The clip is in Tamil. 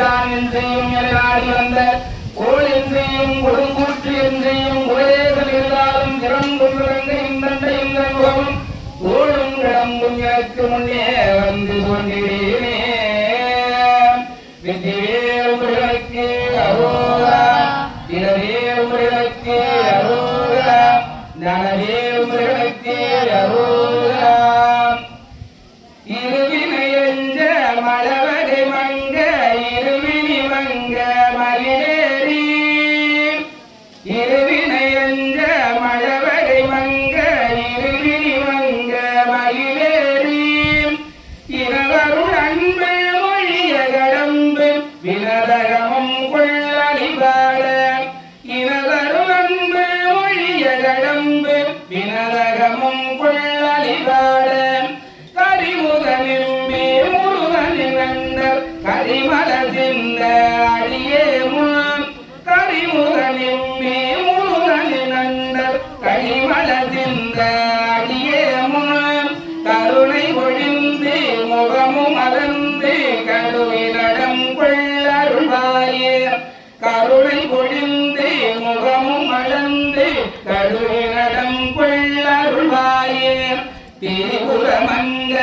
கோடான் என்றையும் எழாடி வந்த கோள் என்றையும் கொடுங்கூற்று என்றையும் கோலேசல் இருந்தாலும் திறம்பும் இந்தண்டையும் முகமும் கோளும் கிடம்பும் எனக்கு முன்னே வந்து கொண்டிருக்கிறேனே வெற்றிவேல் முருகனுக்கு அரோகரா தினவேல் முருகனுக்கு அரோகரா ஞானவேல் முருகனுக்கு அரோகரா இருவினையஞ்ச மழவகை மங்க இருவினி மங்க மலிடேறி இருவினையஞ்ச மழவகை மங்க இருவினி மங்க மலிடேறி இரவருள் அன்பு மொழிய கடம்பு வினதகமும் கொள்ளலிபாட இரவருள் அன்பு மொழிய கடம்பு வினதகமும் கொள்ளலிபாட கரிமுதனிம்பி முருகனின் கரிமல சிந்த அடியே முன் கரிமுதனிம்பி முருகனின் கரிமல சிந்த அடியே முன் கருணை ஒழிந்து முகமும் மலர்ந்து கடுவினடம் கொள்ளருள்வாயே கருணை ஒழிந்து முகமும் மலர்ந்து கடுவினடம் கொள்ளருள்வாயே திரிபுரமங்க